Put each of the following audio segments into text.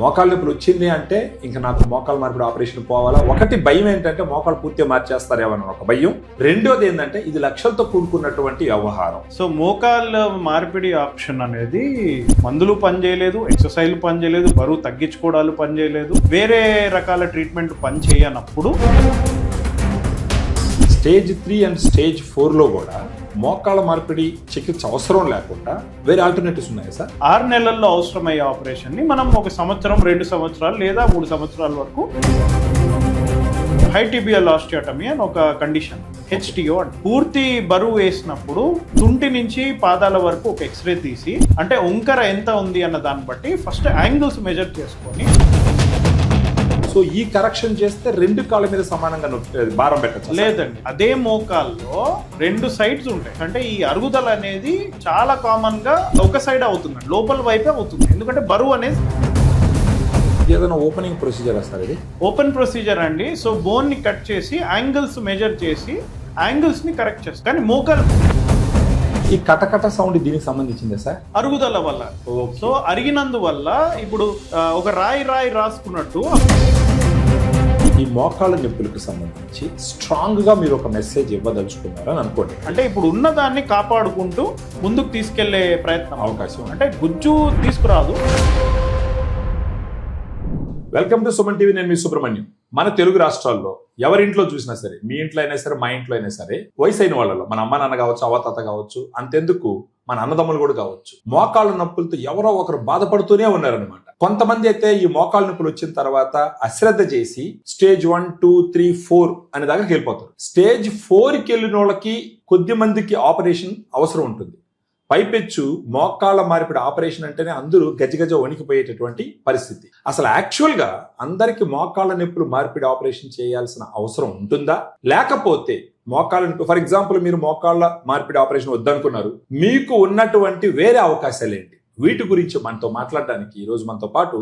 మోకాళ్ళ నొప్పులు వచ్చింది అంటే ఇంకా నాకు మోకాళ్ళ మార్పిడి ఆపరేషన్ పోవాలా. ఒకటి భయం ఏంటంటే మోకాళ్ళు పూర్తిగా మార్చేస్తారేమన్న ఒక భయం. రెండోది ఏంటంటే ఇది లక్షలతో కూడుకున్నటువంటి వ్యవహారం. సో మోకాళ్ళ మార్పిడి ఆప్షన్ అనేది మందులు పనిచేయలేదు, ఎక్సర్సైజ్లు పనిచేయలేదు, బరువు తగ్గించుకోవడాలు పనిచేయలేదు, వేరే రకాల ట్రీట్మెంట్ పనిచేయనప్పుడు స్టేజ్ 3 అండ్ స్టేజ్ 4లో కూడా మోకాళ్ళ మార్పిడి చికిత్స అవసరం లేకుండా వేరే ఆల్టర్నేటివ్స్ ఉన్నాయి సార్. 6 నెలల్లో అవసరమయ్యే ఆపరేషన్ ని మనం 1 సంవత్సరం, 2 సంవత్సరాలు లేదా 3 సంవత్సరాల వరకు హై టిబియల్ ఆస్టియోటమీ అని ఒక కండిషన్, HTO అంటే పూర్తి బరువు వేసినప్పుడు తుంటి నుంచి పాదాల వరకు ఒక ఎక్స్రే తీసి, అంటే వంకర ఎంత ఉంది అన్న దాన్ని బట్టి ఫస్ట్ యాంగిల్స్ మెజర్ చేసుకొని, సో ఈ కరెక్షన్ చేస్తే 2 కాళ్ళ మీద సమానంగా భారం పెట్టచ్చు లేదండి అదే మోకాల్లో 2 సైడ్స్ ఉంటాయి. అంటే ఈ అరుగుదల అనేది చాలా కామన్ గా ఒక సైడ్ అవుతుంది, లోపల వైపే అవుతుంది. ఎందుకంటే బరువు అనేది ఏదైనా ఓపెనింగ్ ప్రొసీజర్ సార్ ఇది? ఓపెన్ ప్రొసీజర్ అండి. సో బోన్ ని కట్ చేసి యాంగిల్స్ మెజర్ చేసి యాంగిల్స్ ని కరెక్ట్ చేస్తారు. కానీ మోకాలు ఈ కటకట సౌండ్ దీనికి సంబంధించిందే సార్? అరుగుదల వల్ల. సో అరిగినందువల్ల ఇప్పుడు ఒక రాయి రాసుకున్నట్టు ఈ మోకాళ్ళ నొప్పులకు సంబంధించి స్ట్రాంగ్ గా మీరు ఒక మెసేజ్ ఇవ్వదలుచుకున్నారని అనుకోండి. అంటే ఇప్పుడు ఉన్నదాన్ని కాపాడుకుంటూ ముందుకు తీసుకెళ్లే ప్రయత్నం, అవకాశం అంటే గుజ్జు తీసుకురాదు. Welcome to Suman TV. నేను మీ సుబ్రహ్మణ్యం. మన తెలుగు రాష్ట్రాల్లో ఎవరింట్లో చూసినా సరే, మీ ఇంట్లో అయినా సరే, మా ఇంట్లో అయినా సరే, వయసు అయిన వాళ్ళలో మన అమ్మ నాన్న కావచ్చు, అవ్వతాత కావచ్చు, అంతెందుకు మన అన్నదమ్ములు కూడా కావచ్చు, మోకాళ్ళ నొప్పులతో ఎవరో ఒకరు బాధపడుతూనే ఉన్నారనమాట. కొంతమంది అయితే ఈ మోకాళ్ళ నొప్పులు వచ్చిన తర్వాత అశ్రద్ధ చేసి స్టేజ్ 1, 2, 3, 4 అనే దాకా వెళ్ళిపోతారు. స్టేజ్ 4కి వెళ్ళిన వాళ్ళకి కొద్ది మందికి ఆపరేషన్ అవసరం ఉంటుంది. పైపెచ్చు మోకాళ్ళ మార్పిడి ఆపరేషన్ అంటేనే అందరూ గజగజ వణికిపోయేటటువంటి పరిస్థితి. అసలు యాక్చువల్ గా అందరికి మోకాళ్ళ నొప్పులు మార్పిడి ఆపరేషన్ చేయాల్సిన అవసరం ఉంటుందా? లేకపోతే మోకాళ్ళ నొప్పి, ఫర్ ఎగ్జాంపుల్ మీరు మోకాళ్ళ మార్పిడి ఆపరేషన్ వద్దనుకున్నారు, మీకు ఉన్నటువంటి వేరే అవకాశాలు ఏంటి? వీటి గురించి మనతో మాట్లాడడానికి ఈరోజు మనతో పాటు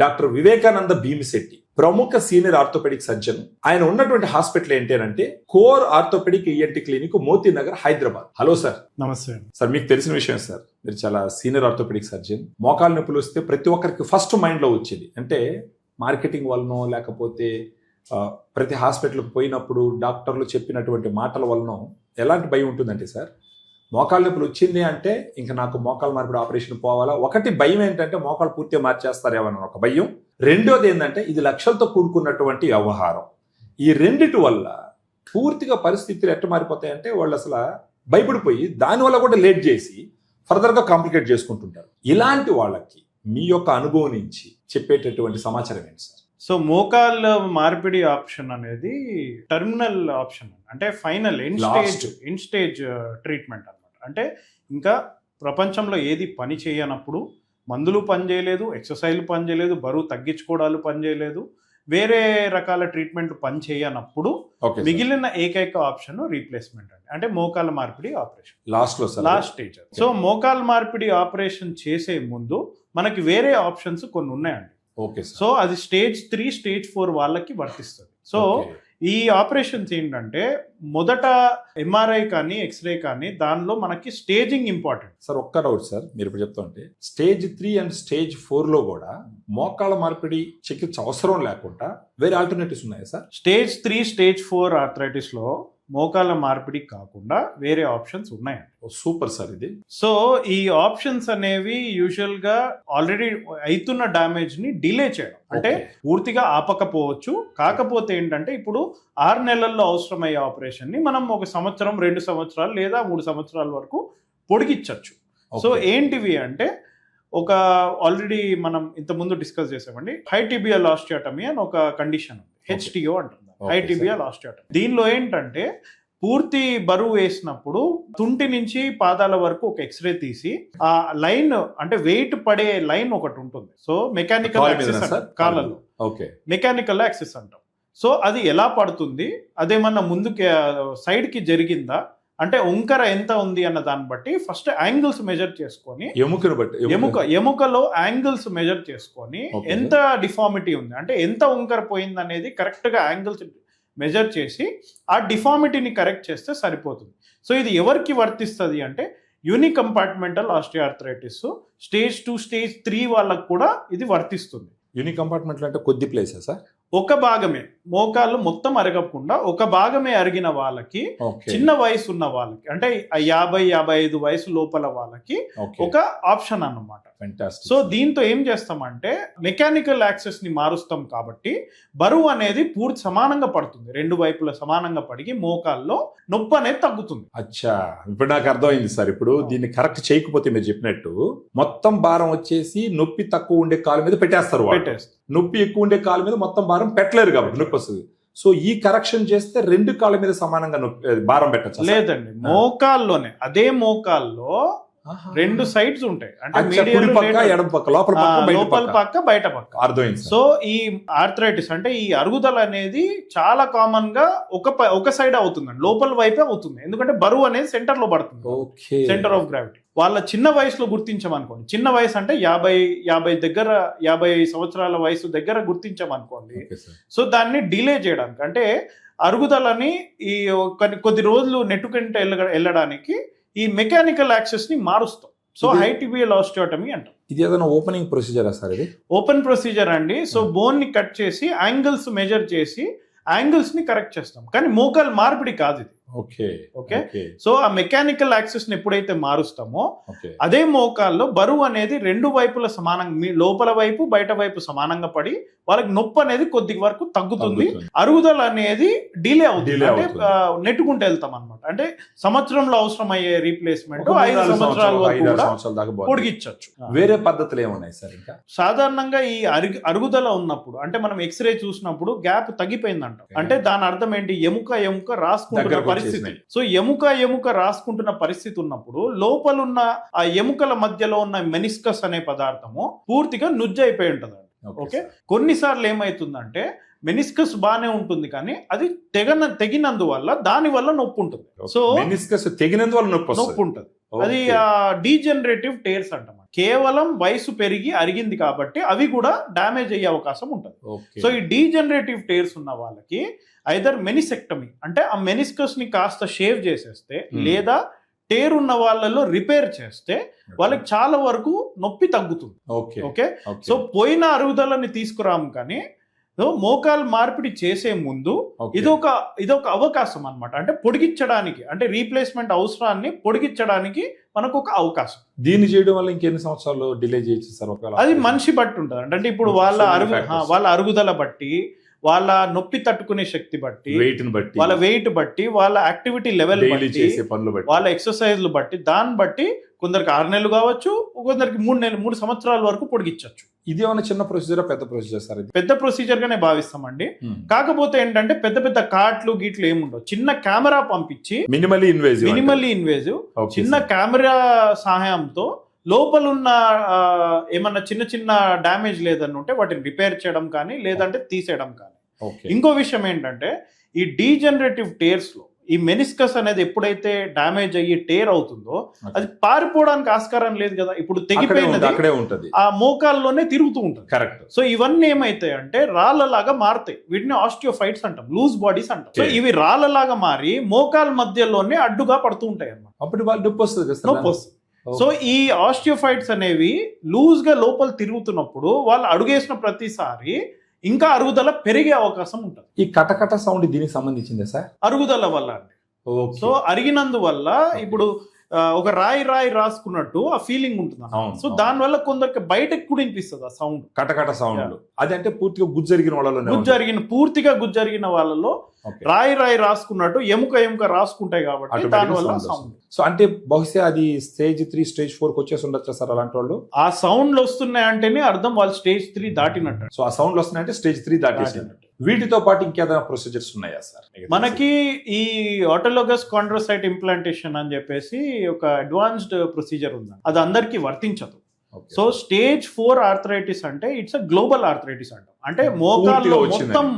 డాక్టర్ వివేకానంద భీమిశెట్టి, ప్రముఖ సీనియర్ ఆర్థోపెడిక్ సర్జన్. ఆయన ఉన్నటువంటి హాస్పిటల్ ఏంటి అంటే core orthopaedic ENT clinic, Motinagar, Hyderabad. Hello sir. నమస్తే సార్. మీకు తెలిసిన విషయం సార్, మీరు చాలా సీనియర్ ఆర్థోపెడిక్ సర్జన్. మోకాళ్ళ నొప్పులు వస్తే ప్రతి ఒక్కరికి ఫస్ట్ మైండ్ లో వచ్చేది అంటే మార్కెటింగ్ వలనో, లేకపోతే ప్రతి హాస్పిటల్కి పోయినప్పుడు డాక్టర్లు చెప్పినటువంటి మాటల వలనో ఎలాంటి భయం ఉంటుందంటే సార్, మోకాళ్ళ నొప్పులు వచ్చింది అంటే ఇంకా నాకు మోకాళ్ళ మార్పిడి ఆపరేషన్ పోవాలా. ఒకటి భయం ఏంటంటే మోకాళ్ళు పూర్తిగా మార్చేస్తారేమన్న ఒక భయం. రెండోది ఏంటంటే ఇది లక్షలతో కూడుకున్నటువంటి వ్యవహారం. ఈ రెండిటి వల్ల పూర్తిగా పరిస్థితులు ఎట్ట మారిపోతాయంటే వాళ్ళు అసలు భయపడిపోయి దానివల్ల కూడా లేట్ చేసి ఫర్దర్గా కాంప్లికేట్ చేసుకుంటుంటారు. ఇలాంటి వాళ్ళకి మీ యొక్క అనుభవం నుంచి చెప్పేటటువంటి సమాచారం ఏంటి సార్? సో మోకాళ్ళ మార్పిడి ఆప్షన్ అనేది టర్మినల్ ఆప్షన్, అంటే ఫైనల్ ఇన్ స్టేజ్ ట్రీట్మెంట్ అన్నమాట. అంటే ఇంకా ప్రపంచంలో ఏది పని చేయనప్పుడు, మందులు పనిచేయలేదు, ఎక్సర్సైజ్లు పనిచేయలేదు, బరువు తగ్గించుకోవడాలు పనిచేయలేదు, వేరే రకాల ట్రీట్మెంట్ పని చేయనప్పుడు మిగిలిన ఏకైక ఆప్షన్ రీప్లేస్మెంట్ అండి. అంటే మోకాళ్ళ మార్పిడి ఆపరేషన్ లాస్ట్ స్టేజ్. సో మోకాళ్ళ మార్పిడి ఆపరేషన్ చేసే ముందు మనకి వేరే ఆప్షన్స్ కొన్ని ఉన్నాయండి. సో అది స్టేజ్ 3, స్టేజ్ 4 వాళ్ళకి వర్తిస్తుంది. సో ఈ ఆపరేషన్స్ ఏంటంటే మొదట ఎంఆర్ఐ కానీ ఎక్స్రే కానీ దానిలో మనకి స్టేజింగ్ ఇంపార్టెంట్. సార్ ఒక్క డౌట్ సార్, మీరు ఇప్పుడు చెప్తుంటే స్టేజ్ 3 అండ్ స్టేజ్ 4లో కూడా మోకాళ్ళ మార్పిడి చికిత్స అవసరం లేకుండా వేరే ఆల్టర్నేటివ్స్ ఉన్నాయా సార్? స్టేజ్ 3, స్టేజ్ 4 ఆర్థరైటిస్ లో మోకాళ్ళ మార్పిడి కాకుండా వేరే ఆప్షన్స్ ఉన్నాయండి. సూపర్ సార్ ఇది. సో ఈ ఆప్షన్స్ అనేవి యూజువల్ గా ఆల్రెడీ అవుతున్న డ్యామేజ్ ని డిలే చేయడం, అంటే పూర్తిగా ఆపకపోవచ్చు. కాకపోతే ఏంటంటే ఇప్పుడు 6 నెలల్లో అవసరమయ్యే ఆపరేషన్ ని మనం 1 సంవత్సరం, 2 సంవత్సరాలు లేదా 3 సంవత్సరాల వరకు పొడిగించవచ్చు. సో ఏంటివి అంటే ఒక ఆల్రెడీ మనం ఇంతకుముందు డిస్కస్ చేసామండి, హై టిబియల్ ఆస్టియోటమీ అని ఒక కండిషన్, HTO అంటుంది, హై టిబియల్ ఆస్టియోటమీ. దీనిలో ఏంటంటే పూర్తి బరువు వేసినప్పుడు తుంటి నుంచి పాదాల వరకు ఒక ఎక్స్రే తీసి ఆ లైన్, అంటే వెయిట్ పడే లైన్ ఒకటి ఉంటుంది. సో మెకానికల్ యాక్సెస్ కాళ్ళలో, మెకానికల్ యాక్సెస్ అంటాం. సో అది ఎలా పడుతుంది, అదేమన్నా ముందుకి సైడ్ కి జరిగిందా, అంటే వంకర ఎంత ఉంది అన్న దాన్ని బట్టి ఫస్ట్ యాంగిల్స్ మెజర్ చేసుకొని, ఎముకలో యాంగిల్స్ మెజర్ చేసుకొని ఎంత డిఫార్మిటీ ఉంది, అంటే ఎంత వంకర పోయింది అనేది కరెక్ట్ గా యాంగిల్స్ మెజర్ చేసి ఆ డిఫార్మిటీని కరెక్ట్ చేస్తే సరిపోతుంది. సో ఇది ఎవరికి వర్తిస్తుంది అంటే యూనికంపార్ట్మెంటల్ ఆస్టియోఆర్థరైటిస్ స్టేజ్ 2, స్టేజ్ 3 వాళ్ళకు కూడా ఇది వర్తిస్తుంది. యూనిక్ కంపార్ట్మెంట్ అంటే కొద్ది ప్లేసా సార్? ఒక భాగమే, మోకాళ్ళు మొత్తం అరగకుండా ఒక భాగమే అరిగిన వాళ్ళకి, ఓకే చిన్న వయసు ఉన్న వాళ్ళకి, అంటే 50-55 వయసు లోపల వాళ్ళకి ఓకే ఒక ఆప్షన్ అన్నమాట. ఫెంటాస్టిక్. సో దీంతో ఏం చేస్తామంటే మెకానికల్ యాక్సెస్ ని మారుస్తాం కాబట్టి బరువు అనేది పూర్తి సమానంగా పడుతుంది, రెండు వైపులా సమానంగా పడిగి మోకాల్లో నొప్పి అనేది తగ్గుతుంది. అచ్చా, ఇప్పుడు నాకు అర్థమైంది సార్. ఇప్పుడు దీన్ని కరెక్ట్ చేయకపోతే మీరు చెప్పినట్టు మొత్తం భారం వచ్చేసి నొప్పి తక్కువ ఉండే కాలు మీద పెట్టేస్తారు వాళ్ళు. పెట్టేస్తాం. నొప్పి ఎక్కువ ఉండే కాలు మీద మొత్తం భారం పెట్టలేరు కాబట్టి నొప్పి వస్తుంది. సో ఈ కరెక్షన్ చేస్తే రెండు కాళ్ళ మీద సమానంగా భారం పెట్టచ్చు. లేదండి, మోకాల్లోనే, అదే మోకాల్లో రెండు సైడ్స్ ఉంటాయి, అంటే కుడి పక్క ఎడమ పక్క, లోపల పక్క బయట లోపల పక్క బయట పక్క. అర్థమైంది. సో ఈ ఆర్థరైటిస్ అంటే ఈ అరుగుదల అనేది చాలా కామన్ గా ఒక సైడ్ అవుతుందండి, లోపల వైపే అవుతుంది, ఎందుకంటే బరువు అనేది సెంటర్ లో పడుతుంది, సెంటర్ ఆఫ్ గ్రావిటీ. వాళ్ళ చిన్న వయసులో గుర్తించమనుకోండి, చిన్న వయసు అంటే 50 సంవత్సరాల వయసు దగ్గర గుర్తించమనుకోండి. సో దాన్ని డిలే చేయడానికి, అంటే అరుగుదలని ఈ కొద్ది రోజులు నెట్టుకుంటే వెళ్ళడానికి ఈ మెకానికల్ యాక్సెస్ ని మారుస్తాం. సో హైటిబియల్ ఆస్టియోటమీ అంటాం. ఇది ఏదైనా ఓపెనింగ్ ప్రొసీజరా సార్? ఇది ఓపెన్ ప్రొసీజర్ అండి. సో బోన్ ని కట్ చేసి యాంగిల్స్ మెజర్ చేసి యాంగిల్స్ ని కరెక్ట్ చేస్తాం, కానీ మోకాలు మార్పిడి కాదు ఇది. Okay okay. సో ఆ మెకానికల్ యాక్సెస్ ని ఎప్పుడైతే మారుస్తామో అదే మోకాల్లో బరువు అనేది రెండు వైపుల సమానంగా, లోపల వైపు బయట వైపు సమానంగా పడి వాళ్ళకి నొప్పి అనేది కొద్ది వరకు తగ్గుతుంది, అరుగుదల అనేది డిలే అవుతుంది, అంటే నెట్టుకుంటూ వెళ్తాం అనమాట. అంటే సంవత్సరంలో అవసరం అయ్యే రీప్లేస్మెంట్ 5 సంవత్సరాల వరకు కూడా పొడిగించవచ్చు. వేరే పద్ధతులు ఏమున్నాయి సార్? ఇంకా సాధారణంగా ఈ అరుగుదల ఉన్నప్పుడు, అంటే మనం ఎక్స్రే చూసినప్పుడు గ్యాప్ తగ్గిపోయిందంట, అంటే దాని అర్థం ఏంటి, ఎముక రాసుకుంటున్న పరిస్థితి. సో ఎముక రాసుకుంటున్న పరిస్థితి ఉన్నప్పుడు లోపలున్న ఆ ఎముకల మధ్యలో ఉన్న మెనిస్కస్ అనే పదార్థము పూర్తిగా నుజ్జు అయిపోయి ఉంటదండి. ఓకే. కొన్నిసార్లు ఏమైతుందంటే మెనిస్కస్ బానే ఉంటుంది, కానీ అది తెగినందువల్ల దాని వల్ల నొప్పి ఉంటుంది. సో మెనిస్కస్ తెగినందువల్ల నొప్పి ఉంటుంది. అది డీజనరేటివ్ టేర్స్ అంటాం. కేవలం వయసు పెరిగి అరిగింది కాబట్టి అవి కూడా డ్యామేజ్ అయ్యే అవకాశం ఉంటుంది. సో ఈ డీజనరేటివ్ టేర్స్ ఉన్న వాళ్ళకి ఐదర్ మెనిసెక్టమీ, అంటే ఆ మెనిస్కస్ ని కాస్త షేవ్ చేసేస్తే, లేదా టేర్ ఉన్న వాళ్ళలో రిపేర్ చేస్తే వాళ్ళకి చాలా వరకు నొప్పి తగ్గుతుంది. ఓకే. సో పోయిన అరుగుదలని తీసుకురాము, కానీ మోకాలు మార్పిడి చేసే ముందు ఇదొక అవకాశం అన్నమాట, అంటే పొడిగించడానికి, అంటే రీప్లేస్మెంట్ అవసరాన్ని పొడిగించడానికి మనకు ఒక అవకాశం. దీన్ని చేయడం వల్ల ఇంకెన్ని సంవత్సరాలు డిలే చేయొచ్చు సార్? అది మనిషి బట్టి ఉంటుంది, అంటే ఇప్పుడు వాళ్ళ అరుగుదల బట్టి, వాళ్ళ నొప్పి తట్టుకునే శక్తి బట్టి, వాళ్ళ వెయిట్ బట్టి, వాళ్ళ యాక్టివిటీ లెవెల్ బట్టి, వాళ్ళ ఎక్సర్సైజ్లు బట్టి, దాన్ని బట్టి కొందరికి 6 నెలలు కావచ్చు, కొందరికి 3 సంవత్సరాల వరకు పొడిగించవచ్చు. ఇది ఏమైనా చిన్న ప్రొసీజర్, పెద్ద ప్రొసీజర్ సార్? పెద్ద ప్రొసీజర్ గానే భావిస్తామండి. కాకపోతే ఏంటంటే పెద్ద కాట్లు గీట్లు ఏముండవు, చిన్న కెమెరా పంపించి మినిమల్లీ ఇన్వేజివ్ చిన్న కెమెరా సహాయంతో లోపలున్న ఏమన్నా చిన్న డ్యామేజ్ లేదని ఉంటే వాటిని రిపేర్ చేయడం కానీ, లేదంటే తీసేయడం కానీ. ఇంకో విషయం ఏంటంటే ఈ డీజనరేటివ్ టేర్స్ లో ఈ మెనిస్కస్ అనేది ఎప్పుడైతే డ్యామేజ్ అయ్యి టేర్ అవుతుందో అది పారిపోవడానికి ఆస్కారం లేదు కదా, ఇప్పుడు తెగిపోయినది ఆ మోకాల్లోనే తిరుగుతూ ఉంటుంది. కరెక్ట్. సో ఇవన్నీ ఏమైతాయి అంటే రాళ్ళలాగా మారుతాయి, వీటిని ఆస్టియోఫైట్స్ అంటాం, లూజ్ బాడీస్ అంటాం. సో ఇవి రాళ్ళలాగా మారి మోకాల్ మధ్యలోనే అడ్డుగా పడుతూ ఉంటాయి అన్నమాట. అప్పుడు వాళ్ళు నొప్పి వస్తుంది. సో ఈ ఆస్టియోఫైట్స్ అనేవి లూజ్ గా లోపల తిరుగుతున్నప్పుడు వాళ్ళు అడుగేసిన ప్రతిసారి ఇంకా అరుగుదల పెరిగే అవకాశం ఉంటుంది. ఈ కటకట సౌండ్ దీనికి సంబంధించిందే సార్? అరుగుదల వల్ల అండి. సో అరిగినందువల్ల ఇప్పుడు ఒక రాయి రాసుకున్నట్టు ఆ ఫీలింగ్ ఉంటుంది. సో దాని వల్ల కొందరికి బయటకు కూడా వినిపిస్తుంది ఆ సౌండ్, కటకట సౌండ్. అది అంటే పూర్తిగా గుజ్జరిగిన వాళ్ళలో, పూర్తిగా గుజ్జరిగిన వాళ్ళలో రాయి రాసుకున్నట్టు ఎముక రాసుకుంటాయి కాబట్టి దానివల్ల సౌండ్. సో అంటే బహుశా అది స్టేజ్ 3 స్టేజ్ 4 వచ్చేసి ఉండొచ్చా సార్ అలాంటి వాళ్ళు? ఆ సౌండ్లు వస్తున్నాయంటేనే అర్థం వాళ్ళు స్టేజ్ 3 దాటినట్టు. సో ఆ సౌండ్లు వస్తున్నాయంటే స్టేజ్ 3 దాటినట్టు. వీటితో పాటు ఇంకేదైనా ప్రొసీజర్స్ ఉన్నాయా సార్? మనకి ఈ ఆటోలోగస్ కాండ్రోసైట్ ఇంప్లాంటేషన్ అని చెప్పేసి ఒక అడ్వాన్స్డ్ ప్రొసీజర్ ఉంది, అది అందరికీ వర్తించదు. సో స్టేజ్ 4 ఆర్థరైటిస్ అంటే ఇట్స్ అ గ్లోబల్ ఆర్థరైటిస్ అంటాం, అంటే మోకాల్లో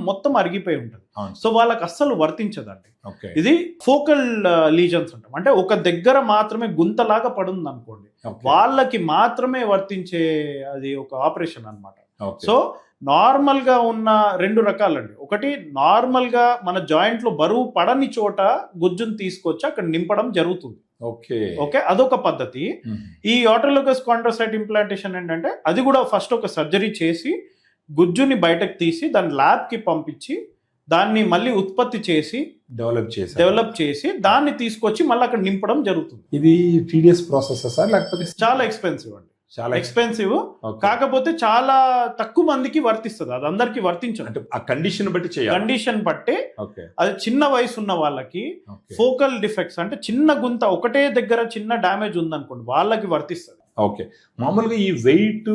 మొత్తం అరిగిపోయి ఉంటుంది. సో వాళ్ళకి అస్సలు వర్తించదండి. ఇది ఫోకల్ లీజన్స్ అంటాం, అంటే ఒక దగ్గర మాత్రమే గుంతలాగా పడుంది అనుకోండి, వాళ్ళకి మాత్రమే వర్తించే అది ఒక ఆపరేషన్ అన్నమాట. సో నార్మల్ గా ఉన్న 2 రకాలండి. ఒకటి నార్మల్ గా మన జాయింట్ లో బరువు పడని చోట గుజ్జును తీసుకొచ్చి అక్కడ నింపడం జరుగుతుంది. ఓకే, అదొక పద్ధతి. ఈ ఆటోలోగస్ కాండ్రోసైట్ ఇంప్లాంటేషన్ ఏంటంటే అది కూడా ఫస్ట్ ఒక సర్జరీ చేసి గుజ్జుని బయటకు తీసి దాన్ని ల్యాబ్కి పంపించి దాన్ని మళ్ళీ ఉత్పత్తి చేసి డెవలప్ చేసి దాన్ని తీసుకొచ్చి మళ్ళీ అక్కడ నింపడం జరుగుతుంది. ఇది టీడీఎస్ ప్రాసెస్ సార్ లేకపోతే చాలా ఎక్స్పెన్సివ్ అండి, చాలా ఎక్స్పెన్సివ్. కాకపోతే చాలా తక్కువ మందికి వర్తిస్తుంది, అది అందరికి వర్తించదు. అంటే ఆ కండిషన్ బట్టి చేయాలి, కండిషన్ బట్టి. అది చిన్న వయసు ఉన్న వాళ్ళకి ఫోకల్ డిఫెక్ట్స్ అంటే చిన్న గుంత ఒకటే దగ్గర చిన్న డ్యామేజ్ ఉందనుకోండి వాళ్ళకి వర్తిస్తుంది. ఓకే, మామూలుగా ఈ వెయిట్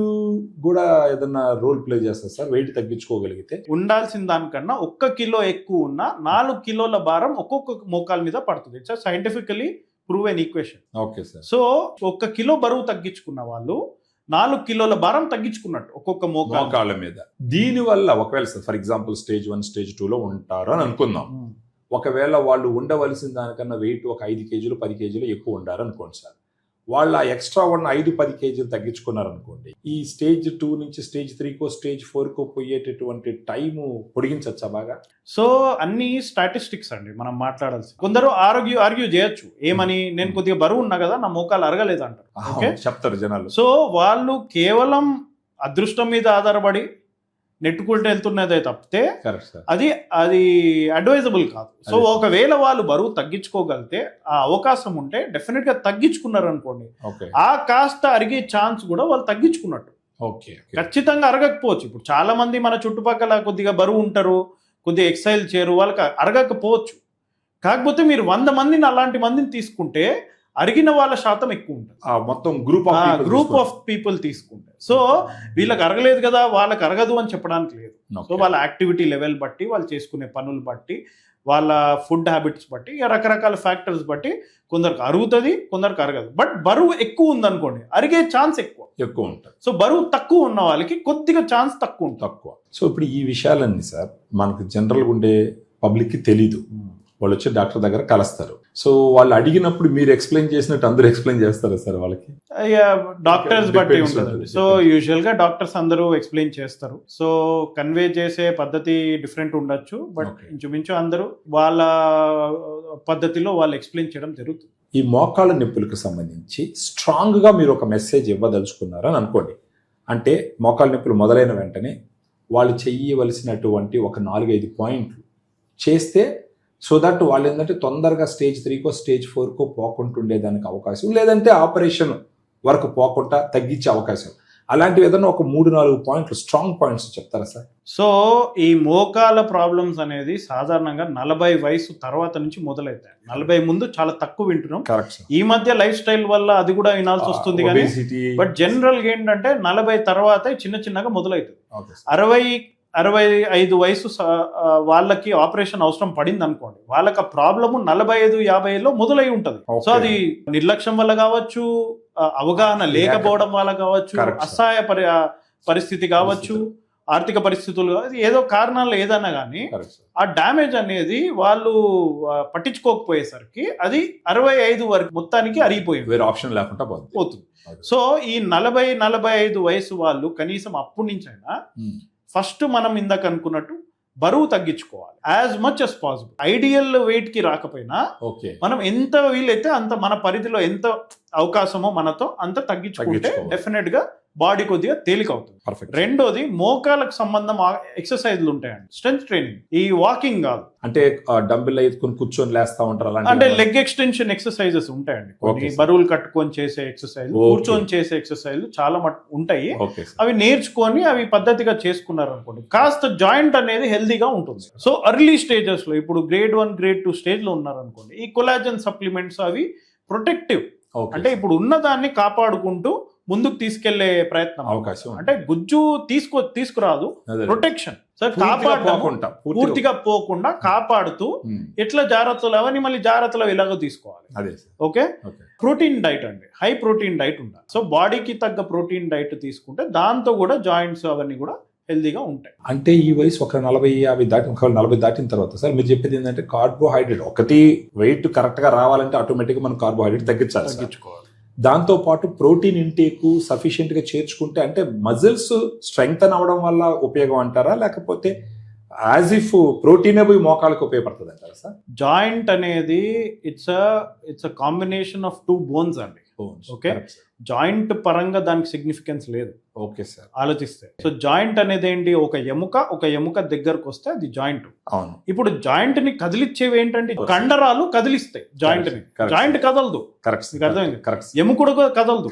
కూడా ఏదన్నా రోల్ ప్లే చేస్తారు సార్? వెయిట్ తగ్గించుకోగలిగితే ఉండాల్సిన దానికన్నా 1 కిలో ఎక్కువ ఉన్న 4 కిలోల భారం ఒక్కొక్క మోకాల మీద పడుతుంది. It's scientifically proven equation. Okay sir. So 1 kilo బరువు తగ్గించుకున్న వాళ్ళు 4 కిలోల భారం తగ్గించుకున్నట్టు ఒక్కొక్క మోకాళ్ళ మీద. దీని వల్ల ఒకవేళ sir for example stage 1 stage 2 లో ఉంటారు అని అనుకుందాం. ఒకవేళ వాళ్ళు ఉండవలసిన దానికన్నా వెయిట్ ఒక 5 కేజీలు 10 కేజీలు ఎక్కువ ఉండారు అనుకోండి సార్, వాళ్ళ ఎక్స్ట్రా ఉన్న 5-10 కేజీలు తగ్గించుకున్నారనుకోండి, ఈ స్టేజ్ 2 నుంచి స్టేజ్ 3కో స్టేజ్ 4కో పోయేటటువంటి టైము పొడిగించచ్చా బాగా? సో అన్ని స్టాటిస్టిక్స్ అండి మనం మాట్లాడాల్సి. కొందరు ఆర్గ్యూ చేయొచ్చు ఏమని, నేను కొద్దిగా బరువు ఉన్నా కదా నా మోకాలు అరగలేదు అంటారు, చెప్తారు జనాలు. సో వాళ్ళు కేవలం అదృష్టం మీద ఆధారపడి నెట్టుకుంటూ వెళ్తున్నదే తప్పితే అది అడ్వైజబుల్ కాదు. సో ఒకవేళ వాళ్ళు బరువు తగ్గించుకోగలిగితే ఆ అవకాశం ఉంటే డెఫినెట్ గా తగ్గించుకున్నారు అనుకోండి, ఆ కాస్త అరిగే ఛాన్స్ కూడా వాళ్ళు తగ్గించుకున్నట్టు. ఖచ్చితంగా అరగకపోవచ్చు. ఇప్పుడు చాలా మంది మన చుట్టుపక్కల కొద్దిగా బరువు ఉంటారు, కొద్దిగా ఎక్సర్సైజ్ చేయరు, వాళ్ళకి అరగకపోవచ్చు. కాకపోతే మీరు 100 మందిని అలాంటి మందిని తీసుకుంటే అరిగిన వాళ్ళ శాతం ఎక్కువ ఉంటుంది, మొత్తం గ్రూప్ ఆఫ్ పీపుల్ తీసుకుంటే. సో వీళ్ళకి అరగలేదు కదా వాళ్ళకి అరగదు అని చెప్పడానికి లేదు. సో వాళ్ళ యాక్టివిటీ లెవెల్ బట్టి, వాళ్ళు చేసుకునే పనులు బట్టి, వాళ్ళ ఫుడ్ హ్యాబిట్స్ బట్టి, రకరకాల ఫ్యాక్టర్స్ బట్టి కొందరికి అరుగుతుంది, కొందరికి అరగదు. బట్ బరువు ఎక్కువ ఉందనుకోండి అరిగే ఛాన్స్ ఎక్కువ ఉంటుంది. సో బరువు తక్కువ ఉన్న వాళ్ళకి కొద్దిగా ఛాన్స్ తక్కువ. సో ఇప్పుడు ఈ విషయాలన్నీ సార్ మనకు జనరల్గా ఉండే పబ్లిక్కి తెలీదు. వాళ్ళు వచ్చి డాక్టర్ దగ్గర కలుస్తారు. సో వాళ్ళు అడిగినప్పుడు మీరు ఎక్స్ప్లెయిన్ చేసినట్టు అందరూ ఎక్స్ప్లెయిన్ చేస్తారా సార్ వాళ్ళకి? డాక్టర్స్ బట్టి ఉంటుంది. సో యూజువల్ గా డాక్టర్స్ అందరూ ఎక్స్ప్లెయిన్ చేస్తారు. సో కన్వే చేసే పద్ధతి డిఫరెంట్ ఉండొచ్చు, బట్ ఇంచుమించు అందరూ వాళ్ళ పద్ధతిలో వాళ్ళు ఎక్స్ప్లెయిన్ చేయడం జరుగుతుంది. ఈ మోకాళ్ళ నొప్పులకు సంబంధించి స్ట్రాంగ్ గా మీరు ఒక మెసేజ్ ఇవ్వదలుచుకున్నారని అనుకోండి. అంటే మోకాళ్ళ నొప్పులు మొదలైన వెంటనే వాళ్ళు చెయ్యవలసినటువంటి ఒక 4-5 పాయింట్లు చేస్తే సో దట్ వాళ్ళు ఏంటంటే తొందరగా స్టేజ్ 3కో స్టేజ్ 4కో పోకుండా ఉండేదానికి అవకాశం, లేదంటే ఆపరేషన్ వరకు పోకుండా తగ్గించే అవకాశం, అలాంటివి ఏదైనా ఒక 3-4 పాయింట్లు స్ట్రాంగ్ పాయింట్స్ చెప్తారా సార్? సో ఈ మోకాల ప్రాబ్లమ్స్ అనేది సాధారణంగా 40 వయసు తర్వాత నుంచి మొదలవుతాయి. 40 ముందు చాలా తక్కువ వింటున్నాం. ఈ మధ్య లైఫ్ స్టైల్ వల్ల అది కూడా వినాల్సి వస్తుంది కానీ, బట్ జనరల్ గా ఏంటంటే 40 తర్వాత చిన్నగా మొదలవుతుంది. 65 వయసు వాళ్ళకి ఆపరేషన్ అవసరం పడింది అనుకోండి, వాళ్ళకి ఆ ప్రాబ్లము 45-50లో మొదలై ఉంటది. సో అది నిర్లక్ష్యం వల్ల కావచ్చు, అవగాహన లేకపోవడం వల్ల కావచ్చు, అసహాయ పరిస్థితి కావచ్చు, ఆర్థిక పరిస్థితులు, ఏదో కారణాలు ఏదైనా కానీ ఆ డ్యామేజ్ అనేది వాళ్ళు పట్టించుకోకపోయేసరికి అది 65 వరకు మొత్తానికి అరిగిపోయింది, వేరే ఆప్షన్ లేకుండా పోతుంది. సో ఈ 40-45 వయసు వాళ్ళు కనీసం అప్పటి నుంచైనా ఫస్ట్ మనం ఇందాక అనుకున్నట్టు బరువు తగ్గించుకోవాలి as much as possible. Ideal weight కి రాకపోయినా మనం ఎంత వీలైతే అంత మన పరిధిలో ఎంత అవకాశమో మనతో అంత తగ్గించుకుంటే డెఫినెట్ గా బాడీ కొద్దిగా తేలిక అవుతుంది. రెండోది మోకాలకు సంబంధం ఎక్సర్సైజ్లు ఉంటాయండి, స్ట్రెంత్ ట్రైనింగ్. ఈ వాకింగ్ కాదు, అంటే డంబెల్ ఎత్తుకొని కూర్చొని లేస్తా ఉంటారు, అంటే లెగ్ ఎక్స్టెన్షన్ ఎక్సర్సైజెస్ ఉంటాయండి. కొన్ని బరువులు కట్టుకొని చేసే ఎక్సర్సైజ్, కూర్చొని చేసే ఎక్సర్సైజ్ చాలా ఉంటాయి. అవి నేర్చుకొని అవి పద్ధతిగా చేసుకున్నారు అనుకోండి, కాస్త జాయింట్ అనేది హెల్దీగా ఉంటుంది. సో ఎర్లీ స్టేజెస్ లో ఇప్పుడు గ్రేడ్ 1 గ్రేడ్ 2 స్టేజ్ లో ఉన్నారు అనుకోండి, ఈ కొలాజన్ సప్లిమెంట్స్ అవి ప్రొటెక్టివ్, అంటే ఇప్పుడు ఉన్నదాన్ని కాపాడుకుంటూ ముందుకు తీసుకెళ్లే ప్రయత్నం అవకాశం. అంటే గుజ్జు తీసుకురాదు, ప్రొటెక్షన్ సార్, పూర్తిగా పోకుండా కాపాడుతూ ఎట్లా జాగ్రత్తలు అవన్నీ మళ్ళీ జాగ్రత్తలు ఎలాగో తీసుకోవాలి. ఓకే, ప్రోటీన్ డైట్ అండి, హై ప్రోటీన్ డైట్ ఉండాలి. సో బాడీకి తగ్గ ప్రోటీన్ డైట్ తీసుకుంటే దాంతో కూడా జాయింట్స్ అవన్నీ కూడా హెల్దీగా ఉంటాయి. అంటే ఈ వయసు ఒక 40-50 దాటి 40 దాటిన తర్వాత సార్ మీరు చెప్పేది ఏంటంటే కార్బోహైడ్రేట్ ఒకటి వెయిట్ కరెక్ట్ గా రావాలంటే ఆటోమేటిక్గా మనం కార్బోహైడ్రేట్ తగ్గించుకోవాలి. దాంతో పాటు ప్రోటీన్ ఇంటేక్ సఫిషియెంట్ గా చేర్చుకుంటే అంటే మజిల్స్ స్ట్రెంగ్తన్ అవడం వల్ల ఉపయోగం అంటారా, లేకపోతే యాజ్ ఇఫ్ ప్రోటీన్ పోయి మోకాలకు ఉపయోగపడుతుంది అంటారా సార్? జాయింట్ అనేది it's a combination of 2 bones అండి. ఓకే, జాయింట్ పరంగా దానికి సిగ్నిఫికెన్స్ లేదు ఓకే సార్. ఆలోచిస్తే. సో జాయింట్ అనేది ఏంటి, ఒక ఎముక దగ్గరకు వస్తే అది జాయింట్. అవును. ఇప్పుడు జాయింట్ ని కదిలిచ్చేవి ఏంటంటే కండరాలు కదిలిస్తాయి జాయింట్ ని. Correct. జాయింట్ కదలదు, కరెక్ట్. మీకు అర్థమైంది? కరెక్ట్. ఎముకడు కూడా కదలదు.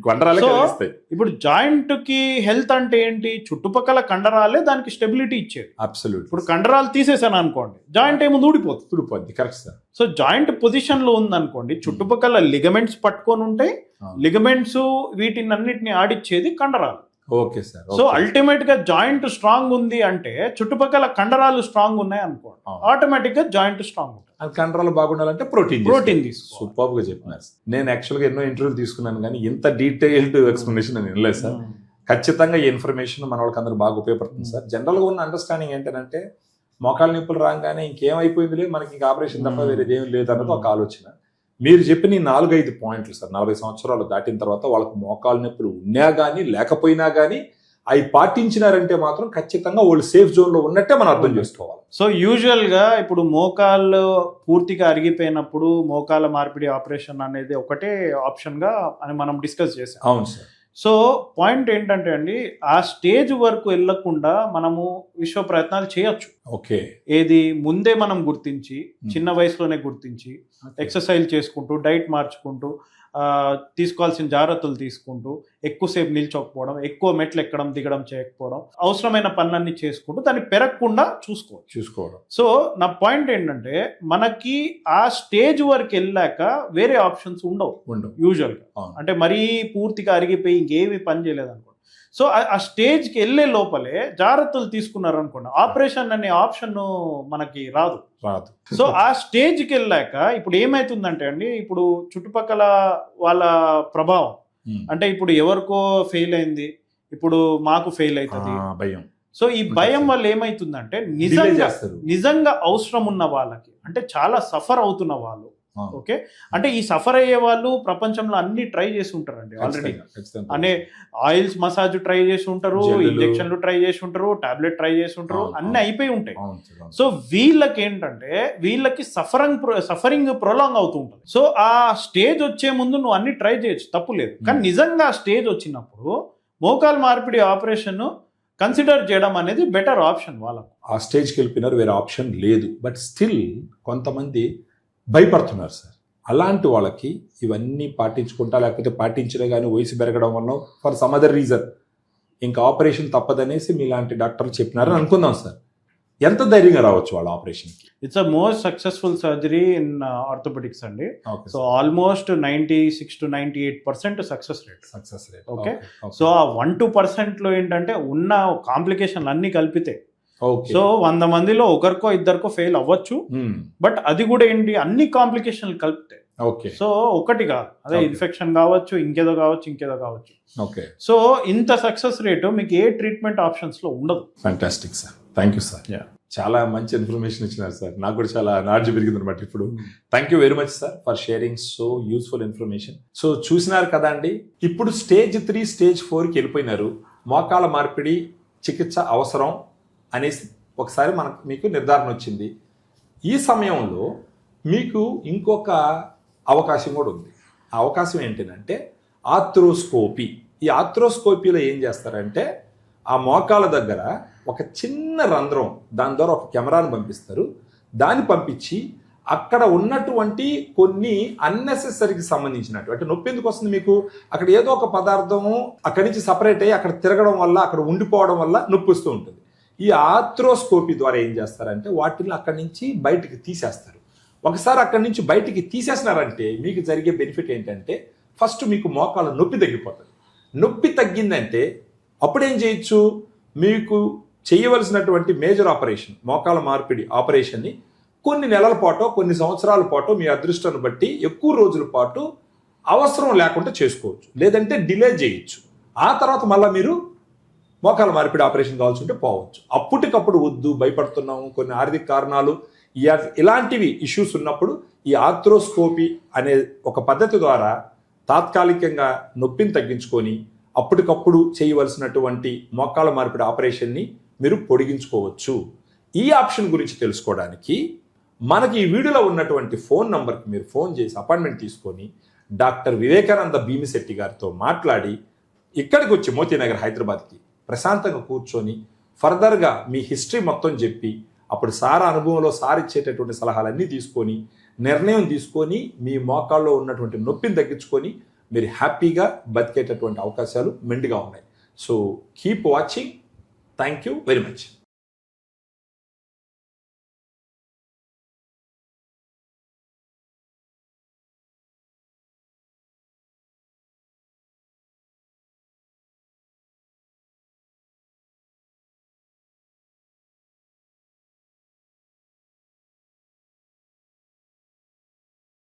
కండరాలే So, కదిలిస్తాయి. ఇప్పుడు జాయింట్ కి హెల్త్ అంటే ఏంటి, చుట్టుపక్కల కండరాలే దానికి స్టెబిలిటీ ఇచ్చేది. అబ్సల్యూట్. ఇప్పుడు కండరాలు తీసేసాను అనుకోండి, జాయింట్ ఏమో ఊడిపోతుంది. తుడిపోద్ది. Correct sir. So joint position లో ఉందనుకోండి, చుట్టుపక్కల లిగమెంట్స్ పట్టుకొని ఉంటాయి. లిగమెంట్స్ వీటిని అన్నిటిని ఆడిచ్చేది కండరాలు. Okay sir. సో అల్టిమేట్ గా జాయింట్ స్ట్రాంగ్ ఉంది అంటే చుట్టుపక్కల కండరాలు స్ట్రాంగ్ ఉన్నాయి అనుకోండి, ఆటోమేటిక్ గా జాయింట్ స్ట్రాంగ్ ఉంటుంది. కండరాలు బాగుండాలంటే ప్రోటీన్ తీసుకో. సూపర్ గా చెప్పినారు. నేను యాక్చువల్ గా ఎన్నో ఇంటర్వ్యూలు తీసుకున్నాను కానీ ఇంత డీటెయిల్డ్ ఎక్స్ప్లెనేషన్ నేను వినలేదు సార్. ఖచ్చితంగా ఈ ఇన్ఫర్మేషన్ మన వాళ్ళకి అందరూ బాగా ఉపయోగపడుతుంది సార్. జనరల్ గా ఉన్న అండర్స్టాండింగ్ ఏంటంటే మోకాలు నొప్పులు రాగానే ఇంకేమైపోయింది లేదు, మనకి ఇంకా ఆపరేషన్ తప్ప వేరేది ఏం లేదు అన్నది ఒక ఆలోచన. మీరు చెప్పిన ఈ 4-5 పాయింట్లు సార్, 40 సంవత్సరాలు దాటిన తర్వాత వాళ్ళకి మోకాలు నొప్పులు ఉన్నా కానీ లేకపోయినా కానీ అవి పాటించినారంటే మాత్రం ఖచ్చితంగా వాళ్ళు సేఫ్ జోన్ లో ఉన్నట్టే మనం అర్థం చేసుకోవాలి. సో యూజువల్ గా ఇప్పుడు మోకాళ్ళు పూర్తిగా అరిగిపోయినప్పుడు మోకాల మార్పిడి ఆపరేషన్ అనేది ఒకటే ఆప్షన్ గా అని మనం డిస్కస్ చేసాం. అవును సార్. సో పాయింట్ ఏంటంటే అండి, ఆ స్టేజ్ వరకు వెళ్లకుండా మనము విశ్వ ప్రయత్నాలు చేయొచ్చు. ఓకే. ఏది ముందే మనం గుర్తించి, చిన్న వయసులోనే గుర్తించి, ఎక్సర్సైజ్ చేసుకుంటూ, డైట్ మార్చుకుంటూ, తీసుకోవాల్సిన జాగ్రత్తలు తీసుకుంటూ, ఎక్కువసేపు నిల్చోకపోవడం, ఎక్కువ మెట్లు ఎక్కడం దిగడం చేయకపోవడం, అవసరమైన పనులన్నీ చేసుకుంటూ దాన్ని పెరగకుండా చూసుకోవడం. సో నా పాయింట్ ఏంటంటే, మనకి ఆ స్టేజ్ వరకు వెళ్ళాక వేరే ఆప్షన్స్ ఉండవు యూజువల్గా. అంటే మరీ పూర్తిగా అరిగిపోయి ఇంకేమీ పని చేయలేదు అనుకోండి. సో ఆ స్టేజ్కి వెళ్ళే లోపలే జాగ్రత్తలు తీసుకున్నారు అనుకోండి, ఆపరేషన్ అనే ఆప్షన్ మనకి రాదు. సో ఆ స్టేజ్కి వెళ్ళాక ఇప్పుడు ఏమైతుందంటే అండి, ఇప్పుడు చుట్టుపక్కల వాళ్ళ ప్రభావం అంటే ఇప్పుడు ఎవరికో ఫెయిల్ అయింది, ఇప్పుడు మాకు ఫెయిల్ అవుతుంది భయం. సో ఈ భయం వల్ల ఏమైతుందంటే నిజంగా అవసరం ఉన్న వాళ్ళకి, అంటే చాలా సఫర్ అవుతున్న వాళ్ళు, ఓకే, అంటే ఈ సఫర్ అయ్యే వాళ్ళు ప్రపంచంలో అన్ని ట్రై చేసి ఉంటారండి ఆల్రెడీ. అంటే ఆయిల్స్ మసాజ్ ట్రై చేసి ఉంటారు, ఇంజెక్షన్లు ట్రై చేసి ఉంటారు, టాబ్లెట్ ట్రై చేసి ఉంటారు, అన్ని అయిపోయి ఉంటాయి. సో వీళ్ళకి ఏంటంటే వీళ్ళకి సఫరింగ్ ప్రొలాంగ్ అవుతూ ఉంటుంది. సో ఆ స్టేజ్ వచ్చే ముందు నువ్వు అన్ని ట్రై చేయొచ్చు, తప్పు లేదు. కానీ నిజంగా ఆ స్టేజ్ వచ్చినప్పుడు మోకాలు మార్పిడి ఆపరేషన్ కన్సిడర్ చేయడం అనేది బెటర్ ఆప్షన్ వాళ్ళకు. ఆ స్టేజ్కి వెళ్ళిపోయినారు, వేరే ఆప్షన్ లేదు. బట్ స్టిల్ కొంతమంది భయపడుతున్నారు సార్. అలాంటి వాళ్ళకి ఇవన్నీ పాటించుకుంటా, లేకపోతే పాటించినా కానీ వయసు పెరగడం వల్ల ఫర్ సమ్ అదర్ రీజన్ ఇంకా ఆపరేషన్ తప్పదనేసి మీలాంటి డాక్టర్లు చెప్పినారని అనుకుందాం సార్. ఎంత ధైర్యంగా రావచ్చు వాళ్ళ ఆపరేషన్కి? It's a most successful surgery in orthopedics అండి. So almost 96 to 98% success rate. Okay. So ఆ 1-2% లో ఏంటంటే ఉన్న కాంప్లికేషన్లు అన్ని కలిపితే, సో 100 మందిలో ఒకరికో ఇద్దరికో ఫెయిల్ అవ్వచ్చు. బట్ అది కూడా ఏంటి, అన్ని కాంప్లికేషన్లు కలిపితే. ఓకే. సో ఒకటి కాదు, అదే ఇన్ఫెక్షన్ కావచ్చు, ఇంకేదో కావచ్చు. ఓకే. సో ఇంత సక్సెస్ రేటు మీకు ఏ ట్రీట్మెంట్ ఆప్షన్స్ లో ఉండదు. Fantastic sir, thank you sir. చాలా మంచి ఇన్ఫర్మేషన్ ఇచ్చినారు సార్. నాకు కూడా చాలా నాలెడ్జ్ పెరిగింది అనమాట ఇప్పుడు. Thank you very much sir for sharing so useful information. So చూసినారు కదా అండి, ఇప్పుడు స్టేజ్ 3 స్టేజ్ 4కి వెళ్ళిపోయినారు. మోకాల మార్పిడి చికిత్స అవసరం అనేసి ఒకసారి మీకు నిర్ధారణ వచ్చింది. ఈ సమయంలో మీకు ఇంకొక అవకాశం కూడా ఉంది. ఆ అవకాశం ఏంటంటే ఆర్థ్రోస్కోపీ. ఈ ఆర్థ్రోస్కోపీలో ఏం చేస్తారంటే ఆ మోకాల దగ్గర ఒక చిన్న రంధ్రం, దాని ద్వారా ఒక కెమెరాను పంపిస్తారు. దాన్ని పంపించి అక్కడ ఉన్నటువంటి కొన్ని అన్నెసెసరీకి సంబంధించినట్టు, అంటే నొప్పి ఎందుకు వస్తుంది మీకు, అక్కడ ఏదో ఒక పదార్థము అక్కడి నుంచి సపరేట్ అయ్యి అక్కడ తిరగడం వల్ల, అక్కడ ఉండిపోవడం వల్ల నొప్పి వస్తూ ఉంటుంది. ఈ ఆర్థ్రోస్కోపీ ద్వారా ఏం చేస్తారంటే వాటిని అక్కడి నుంచి బయటికి తీసేస్తారు. ఒకసారి అక్కడి నుంచి బయటికి తీసేసినారంటే మీకు జరిగే బెనిఫిట్ ఏంటంటే, ఫస్ట్ మీకు మోకాళ్ళ నొప్పి తగ్గిపోతుంది. నొప్పి తగ్గిందంటే అప్పుడేం చేయొచ్చు, మీకు చేయవలసినటువంటి మేజర్ ఆపరేషన్, మోకాళ్ళ మార్పిడి ఆపరేషన్ని కొన్ని నెలల పాటు, కొన్ని సంవత్సరాల పాటు మీ అదృష్టాన్ని బట్టి ఎక్కువ రోజుల పాటు అవసరం లేకుండా చేసుకోవచ్చు, లేదంటే డిలే చేయొచ్చు. ఆ తర్వాత మళ్ళీ మీరు మోకాల మార్పిడి ఆపరేషన్ కావాల్సి ఉంటే పోవచ్చు. అప్పటికప్పుడు వద్దు, భయపడుతున్నాము, కొన్ని ఆర్థిక కారణాలు, ఇలాంటివి ఇష్యూస్ ఉన్నప్పుడు ఈ ఆర్థ్రోస్కోపీ అనే ఒక పద్ధతి ద్వారా తాత్కాలికంగా నొప్పిని తగ్గించుకొని అప్పటికప్పుడు చేయవలసినటువంటి మోకాల మార్పిడి ఆపరేషన్ని మీరు పొడిగించుకోవచ్చు. ఈ ఆప్షన్ గురించి తెలుసుకోవడానికి మనకి ఈ వీడియోలో ఉన్నటువంటి ఫోన్ నంబర్కి మీరు ఫోన్ చేసి అపాయింట్మెంట్ తీసుకొని డాక్టర్ వివేకానంద భీమిశెట్టి గారితో మాట్లాడి ఇక్కడికి వచ్చి మోతీనగర్ హైదరాబాద్కి ప్రశాంతంగా కూర్చొని ఫర్దర్గా మీ హిస్టరీ మొత్తం చెప్పి అప్పుడు సార్ అనుభవంలో సార్ ఇచ్చేటటువంటి సలహాలన్నీ తీసుకొని నిర్ణయం తీసుకొని మీ మోకాల్లో ఉన్నటువంటి నొప్పిని తగ్గించుకొని మీరు హ్యాపీగా బతికేటటువంటి అవకాశాలు మెండుగా ఉన్నాయి. So keep watching. Thank you very much.